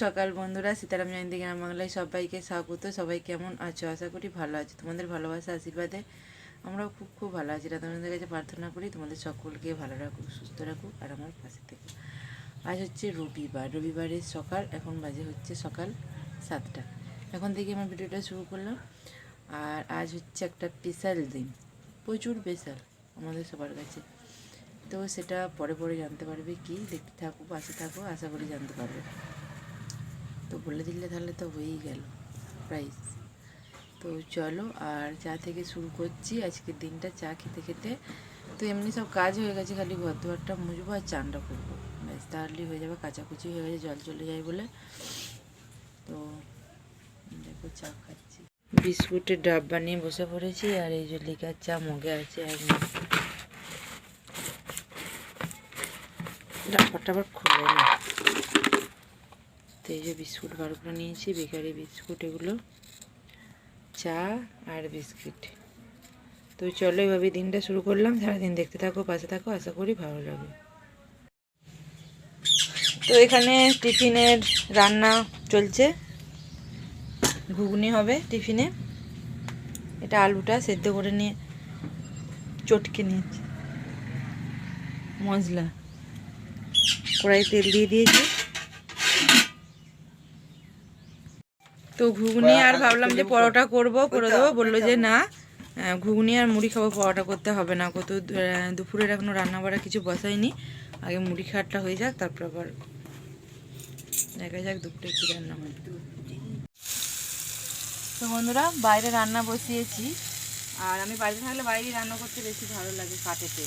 সকাল বন্ধুরা, সীতারাম জয়ন্তী গ্রাম বাংলায় সবাইকে স্বাগত। সবাই কেমন আছো? আশা করি ভালো আছো। তোমাদের ভালোবাসা আশীর্বাদে আমরাও খুব খুব ভালো আছি। তোমাদের কাছে প্রার্থনা করি তোমাদের সকলকে ভালো রাখুক, সুস্থ রাখুক আর আমার পাশে থেকে। আজ হচ্ছে রবিবারের সকাল, এখন বাজে হচ্ছে সকাল 7টা। এখন থেকে আমার ভিডিওটা শুরু করলাম। আর আজ হচ্ছে একটা স্পেশাল দিন, প্রচুর স্পেশাল আমাদের সবার কাছে। তো সেটা পরে পরে জানতে পারবে। কি দেখতে থাকো, পাশে থাকো, আশা করি জানতে পারবে। তো বলে দিলে তাহলে তো হয়েই গেল প্রাইস। তো চলো, আর চা থেকে শুরু করছি আজকের দিনটা। চা খেতে খেতে তো এমনি সব কাজ হয়ে গেছে, খালি ঘর দুয়ারটা মুছবো আর চানটা করবো, ব্যাস তাহলেই হয়ে যাবে। কাচাকুচি হয়ে গেছে, জল চলে যায় বলে। তো দেখো চা খাচ্ছি, বিস্কুটের ডাব্বা নিয়ে বসে পড়েছি। আর এই যে লিকার চা মগে আছে, এক ডাব্বাটা আবার খুলে না। তো এই যে বিস্কুট বার করে নিয়েছি, বেকারি বিস্কুট, এগুলো চা আর বিস্কিট। তো চলো এভাবে দিনটা শুরু করলাম। সারাদিন দেখতে থাকো, পাশে থাকো, আশা করি ভালো লাগবে। তো এখানে টিফিনের রান্না চলছে, ঘুগনি হবে টিফিনে। এটা আলুটা সেদ্ধ করে নিয়ে চটকে নিয়েছি, মশলা কড়াই তেল দিয়ে দিয়েছি। তো ঘুগনি আর ভাবলাম যে পরোটা করবো, করে দেবো। বললো যে না, ঘুগনি আর মুড়ি খাবো, পরোটা করতে হবে না। কত দুপুরের এখনও রান্না বাড়া কিছু বসাইনি, আগে মুড়ি খাটটা হয়ে যাক, তারপর আবার দেখা যাক দুপুরে কী রান্না হয়। তো বন্ধুরা, বাইরে রান্না বসিয়েছি। আর আমি বাইরে থাকলে বাইরেই রান্না করতে বেশি ভালো লাগে, কাটেতে।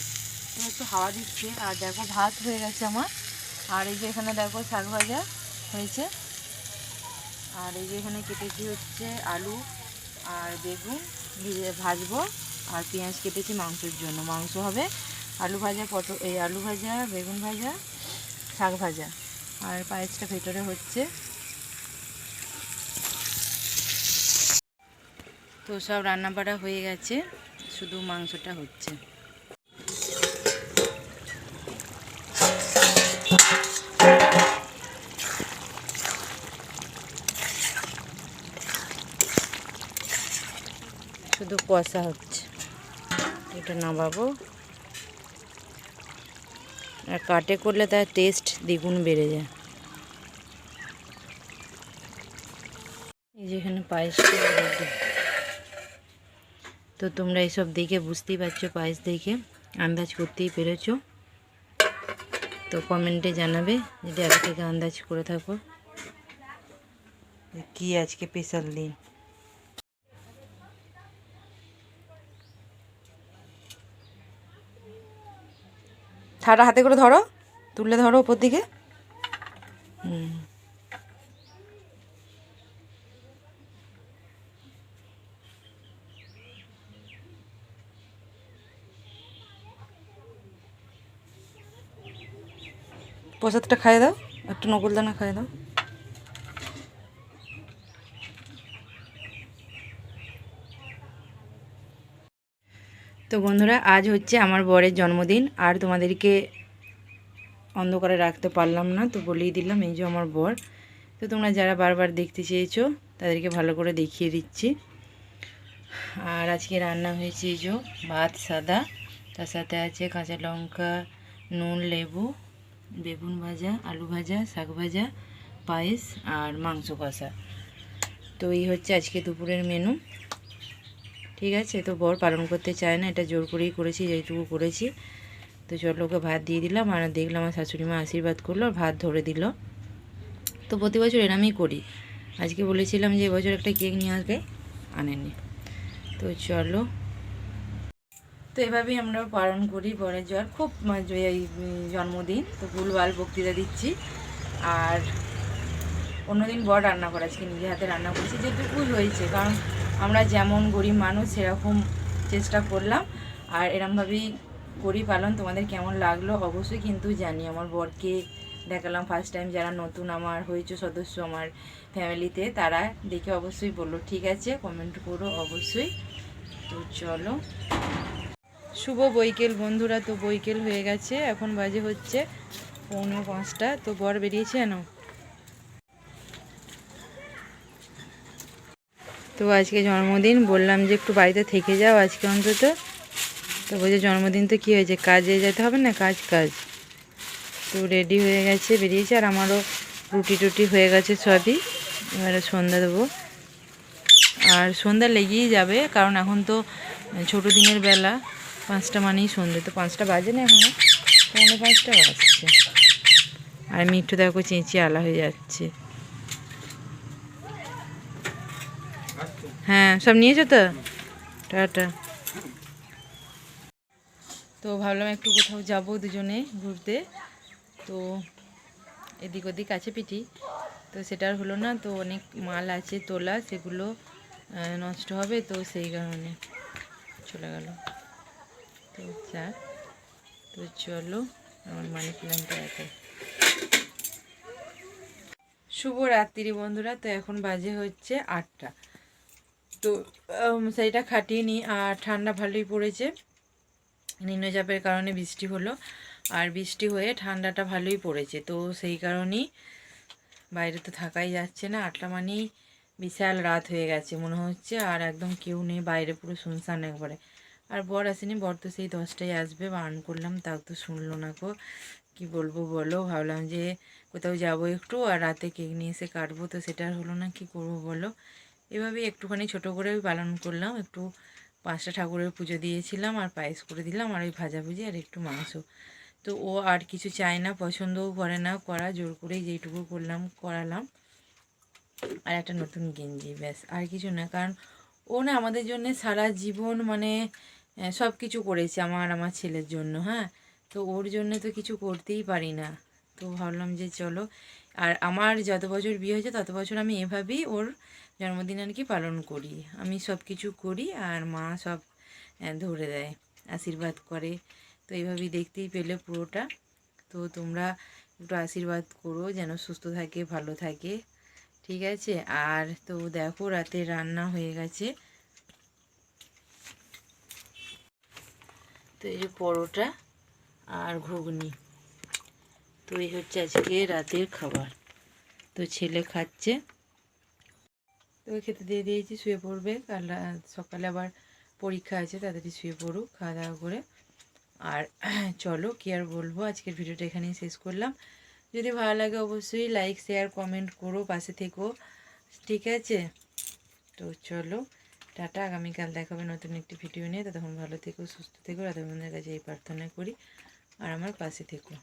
তো একটু হাওয়া দিচ্ছে। আর দেখো ভাত হয়ে গেছে আমার। আর এই যে এখানে দেখো শাক ভাজা হয়েছে। আর এই যে এখানে কেটেছি হচ্ছে আলু আর বেগুন ভাজবো। আর পেঁয়াজ কেটেছি মাংসের জন্য, মাংস হবে। আলু ভাজা, আলু ভাজা, বেগুন ভাজা, শাক ভাজা। আর পায়েসটা ভেতরে হচ্ছে। তো সব রান্না বাড়া হয়ে গেছে, শুধু মাংসটা হচ্ছে। শুধু কষা হচ্ছে, এটা নামাবো। আর কাটে করলে তার টেস্ট দ্বিগুণ বেড়ে যায়। এই যেখানে পায়েসটা রেডি। তো তোমরা এইসব দেখে বুঝতেই পারছো, পায়েস দেখে আন্দাজ করতেই পেরেছো। তো কমেন্টে জানাবে যদি আগে থেকে আন্দাজ করে থাকো কি আজকে স্পেশাল দিন। থাটা হাতে করে ধরো, তুলে ধরো উপর দিকে। প্রসাদটা খাইয়ে দাও, একটু নকুলদানা খাইয়ে দাও। তো বন্ধুরা, আজ হচ্ছে আমার বরের জন্মদিন। আর তোমাদেরকে অন্ধকারে রাখতে পারলাম না, তো বলেই দিলাম এই যে আমার বর। তো তোমরা যারা বারবার দেখতে চেয়েছো তাদেরকে ভালো করে দেখিয়ে দিচ্ছি। আর আজকে রান্না হয়েছে এই যে ভাত সাদা, তার সাথে আছে কাঁচা লঙ্কা, নুন, লেবু, বেগুন ভাজা, আলু ভাজা, শাক ভাজা, পায়েস আর মাংস কষা। তো এই হচ্ছে আজকে দুপুরের মেনু। ঠিক আছে, তো বর পালন করতে চায় না, এটা জোর করেই করেছি, যেটুকু করেছি। তো চলো ওকে ভাত দিয়ে দিলাম। আর দেখলাম আমার শাশুড়ি মা আশীর্বাদ করলো, ভাত ধরে দিল। তো প্রতি বছর এরমই করি। আজকে বলেছিলাম যে এবছর একটা কেক নিয়ে আসবে, আনেনি। তো চলো, তো এভাবেই আমরা পালন করি বরের খুব এই জন্মদিন। তো ভুলভাল বক্তৃতা দিচ্ছি। আর অন্যদিন বর রান্না করে, আজকে নিজে হাতে রান্না করেছি, যেটুকুই হয়েছে। কারণ আমরা যেমন গরিব মানুষ সেরকম চেষ্টা করলাম। আর এরমভাবেই করি পালন। তোমাদের কেমন লাগলো অবশ্যই কিন্তু জানি। আমার বরকে দেখালাম ফার্স্ট টাইম, যারা নতুন আমার হয়েছে সদস্য আমার ফ্যামিলিতে, তারা দেখে অবশ্যই বললো ঠিক আছে, কমেন্ট করো অবশ্যই। তো চলো, শুভ বৈকেল বন্ধুরা। তো বৈকেল হয়ে গেছে, এখন বাজে হচ্ছে 4:45। তো বর বেরিয়েছে না, তো আজকে জন্মদিন, বললাম যে একটু বাড়িতে থেকে যাও আজকে অন্তত। তো বলছে জন্মদিন তো কী হয়েছে, কাজে যেতে হবে না, কাজ কাজ। তো রেডি হয়ে গেছে, বেরিয়েছে। আর আমারও রুটি টুটি হয়ে গেছে সবই, এবারে সন্ধ্যা দেবো। আর সন্ধ্যা লেগেই যাবে, কারণ এখন তো ছোটো দিনের বেলা, 5টা মানেই সন্ধ্যে। তো 5টা বাজে না এখনও, 4:45 বাজছে। আর মিঠু দেখো চেঁচিয়ে আলা হয়ে যাচ্ছে। হ্যাঁ, সব নিয়েছো তো, টাটা। তো ভাবলাম একটু কোথাও যাব দুজনে ঘুরতে। তো এদিক ওদিক আছে পিঠি, তো সেটা আর হলো না। তো অনেক মাল আছে তোলা, সেগুলো নষ্ট হবে, তো সেই কারণে চলে গেল। তো যাক, তো চলো আমার মানি প্ল্যানটা এত। শুভ রাত্রি বন্ধুরা। তো এখন বাজে হচ্ছে 8টা। তো সেইটা খাটিয়ে নিই। আর ঠান্ডা ভালোই পড়েছে, নিম্নচাপের কারণে বৃষ্টি হলো, আর বৃষ্টি হয়ে ঠান্ডাটা ভালোই পড়েছে। তো সেই কারণেই বাইরে তো থাকাই যাচ্ছে না। 8টা মানেই বিশাল রাত হয়ে গেছে মনে হচ্ছে, আর একদম কেউ নেই বাইরে, পুরো শুনশান একবারে। আর বর আসেনি, বর তো সেই 10টায় আসবে, বারণ করলাম তাও তো শুনলো না গো। কি বলবো বলো, ভাবলাম যে কোথাও যাবো একটু, আর রাতে কেক নিয়ে এসে কাটবো, তো সেটা আর হলো না। কি করবো বলো। এভাবেই একটুখানি ছোটো করে পালন করলাম। একটু 5টা ঠাকুরের পুজো দিয়েছিলাম, আর পায়েস করে দিলাম, আর ওই ভাজাভুজি আর একটু মাংস। তো ও আর কিছু চায় না, পছন্দও করে না করা, জোর করেই যেইটুকু করলাম করালাম। আর একটা নতুন গেঞ্জি, ব্যাস, আর কিছু না। কারণ ও না আমাদের জন্য সারা জীবন মানে সব কিছু করেছে, আমার ছেলের জন্য। হ্যাঁ, তো ওর জন্য তো কিছু করতেই পারি না। তো ভাবলাম যে চলো, আর আমার যত বছর বিয়ে হয়েছে তত বছর আমি এভাবেই ওর জন্মদিন আর কি পালন করি। আমি সব কিছু করি, আর মা সব ধরে দেয়, আশীর্বাদ করে। তো এইভাবেই দেখতেই পেলে পুরোটা। তো তোমরা একটু আশীর্বাদ করো যেন সুস্থ থাকে, ভালো থাকে, ঠিক আছে। আর তো দেখো রাতে রান্না হয়ে গেছে। তো এই যে পরোটা আর ঘুগনি, তো এই হচ্ছে আজকে রাতের খাবার। তো ছেলে খাচ্ছে, তো খেতে দিয়ে দিয়েছি, শুয়ে পড়বে। কাল সকালে আবার পরীক্ষা আছে, তাড়াতাড়ি শুয়ে পড়ুক খাওয়া দাওয়া করে। আর চলো কি আর বলবো, আজকের ভিডিওটা এখানেই শেষ করলাম। যদি ভালো লাগে অবশ্যই লাইক শেয়ার কমেন্ট করো, পাশে থেকো, ঠিক আছে। তো চলো টাটা, আগামীকাল দেখাবে নতুন একটি ভিডিও নিয়ে। ততক্ষণ ভালো থেকো, সুস্থ থেকো, রাধা বন্ধুদের কাছে এই প্রার্থনা করি, আর আমার পাশে থেকো।